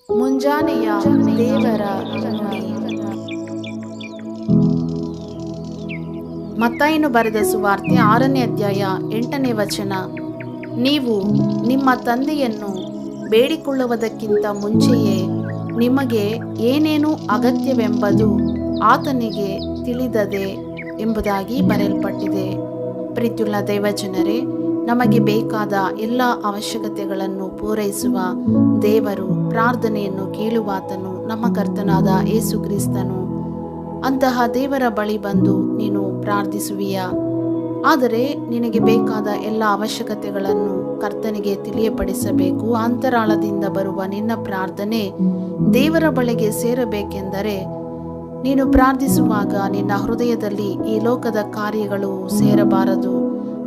ಮುಂಜಾನೆಯ ದೇವರ ನುಡಿ. ಮತ್ತಾಯನು ಬರೆದ ಸುವಾರ್ತೆ 6ನೇ ಅಧ್ಯಾಯ 8ನೇ ವಚನ. ನೀವು ನಿಮ್ಮ ತಂದೆಯನ್ನು ಬೇಡಿಕೊಳ್ಳುವುದಕ್ಕಿಂತ ಮುಂಚೆಯೇ ನಿಮಗೆ ಏನೇನು ಅಗತ್ಯವೆಂಬುದು ಆತನಿಗೆ ತಿಳಿದದೆ ಎಂಬುದಾಗಿ ಬರೆಯಲ್ಪಟ್ಟಿದೆ. ಪ್ರೀತಿಯುಳ್ಳ ದೈವಜನರೇ, ನಮಗೆ ಬೇಕಾದ ಎಲ್ಲ ಅವಶ್ಯಕತೆಗಳನ್ನು ಪೂರೈಸುವ ದೇವರು, ಪ್ರಾರ್ಥನೆಯನ್ನು ಕೇಳುವಾತನು ನಮ್ಮ ಕರ್ತನಾದ ಯೇಸು ಕ್ರಿಸ್ತನು. ಅಂತಹ ದೇವರ ಬಳಿ ಬಂದು ನೀನು ಪ್ರಾರ್ಥಿಸುವಿಯಾ? ಆದರೆ ನಿನಗೆ ಬೇಕಾದ ಎಲ್ಲ ಅವಶ್ಯಕತೆಗಳನ್ನು ಕರ್ತನಿಗೆ ತಿಳಿಯಪಡಿಸಬೇಕು. ಅಂತರಾಳದಿಂದ ಬರುವ ನಿನ್ನ ಪ್ರಾರ್ಥನೆ ದೇವರ ಬಳಿಗೆ ಸೇರಬೇಕೆಂದರೆ ನೀನು ಪ್ರಾರ್ಥಿಸುವಾಗ ನಿನ್ನ ಹೃದಯದಲ್ಲಿ ಈ ಲೋಕದ ಕಾರ್ಯಗಳು ಸೇರಬಾರದು,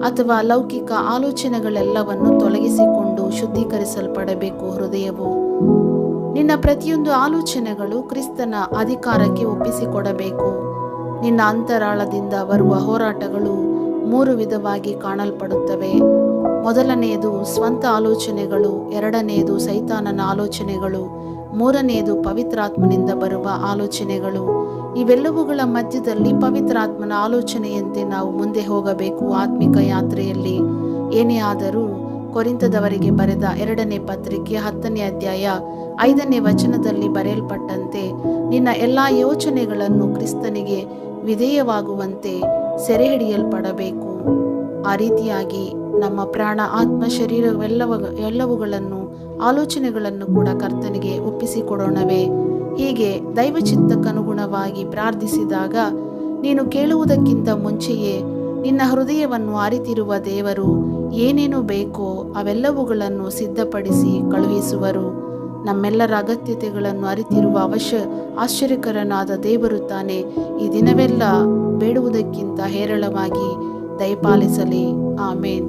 ಅಥವಾ ಲೌಕಿಕ ಆಲೋಚನೆಗಳೆಲ್ಲವನ್ನು ತೊಲಗಿಸಿಕೊಂಡು ಶುದ್ಧೀಕರಿಸಲ್ಪಡಬೇಕು. ಹೃದಯವು, ನಿನ್ನ ಪ್ರತಿಯೊಂದು ಆಲೋಚನೆಗಳು ಕ್ರಿಸ್ತನ ಅಧಿಕಾರಕ್ಕೆ ಒಪ್ಪಿಸಿಕೊಡಬೇಕು. ನಿನ್ನ ಅಂತರಾಳದಿಂದ ಬರುವ ಹೋರಾಟಗಳು 3 ವಿಧವಾಗಿ ಕಾಣಲ್ಪಡುತ್ತವೆ. ಮೊದಲನೆಯದು ಸ್ವಂತ ಆಲೋಚನೆಗಳು, ಎರಡನೆಯದು ಸೈತಾನನ ಆಲೋಚನೆಗಳು, ಮೂರನೆಯದು ಪವಿತ್ರಾತ್ಮನಿಂದ ಬರುವ ಆಲೋಚನೆಗಳು. ಇವೆಲ್ಲವುಗಳ ಮಧ್ಯದಲ್ಲಿ ಪವಿತ್ರಾತ್ಮನ ಆಲೋಚನೆಯಂತೆ ನಾವು ಮುಂದೆ ಹೋಗಬೇಕು ಆತ್ಮಿಕ ಯಾತ್ರೆಯಲ್ಲಿ. ಏನೇ ಆದರೂ ಕೊರಿಂಥದವರಿಗೆ ಬರೆದ 2ನೇ ಪತ್ರಿಕೆ 10ನೇ ಅಧ್ಯಾಯ 5ನೇ ವಚನದಲ್ಲಿ ಬರೆಯಲ್ಪಟ್ಟಂತೆ ನಿನ್ನ ಎಲ್ಲ ಯೋಚನೆಗಳನ್ನು ಕ್ರಿಸ್ತನಿಗೆ ವಿಧೇಯವಾಗುವಂತೆ ಸೆರೆ ಹಿಡಿಯಲ್ಪಡಬೇಕು. ಆ ರೀತಿಯಾಗಿ ನಮ್ಮ ಪ್ರಾಣ, ಆತ್ಮ, ಶರೀರವೆಲ್ಲವುಗಳನ್ನು ಆಲೋಚನೆಗಳನ್ನು ಕೂಡ ಕರ್ತನಿಗೆ ಒಪ್ಪಿಸಿಕೊಡೋಣವೇ? ಹೀಗೆ ದೈವಚಿತ್ತಕ್ಕನುಗುಣವಾಗಿ ಪ್ರಾರ್ಥಿಸಿದಾಗ ನೀನು ಕೇಳುವುದಕ್ಕಿಂತ ಮುಂಚೆಯೇ ನಿನ್ನ ಹೃದಯವನ್ನು ಅರಿತಿರುವ ದೇವರು ಏನೇನು ಬೇಕೋ ಅವೆಲ್ಲವುಗಳನ್ನು ಸಿದ್ಧಪಡಿಸಿ ಕಳುಹಿಸುವರು. ನಮ್ಮೆಲ್ಲರ ಅಗತ್ಯತೆಗಳನ್ನು ಅರಿತಿರುವ ಆಶ್ಚರ್ಯಕರನಾದ ದೇವರು ತಾನೇ ಈ ದಿನವೆಲ್ಲ ಬೇಡುವುದಕ್ಕಿಂತ ಹೇರಳವಾಗಿ ದಯಪಾಲಿಸಲಿ. ಆಮೇನ್.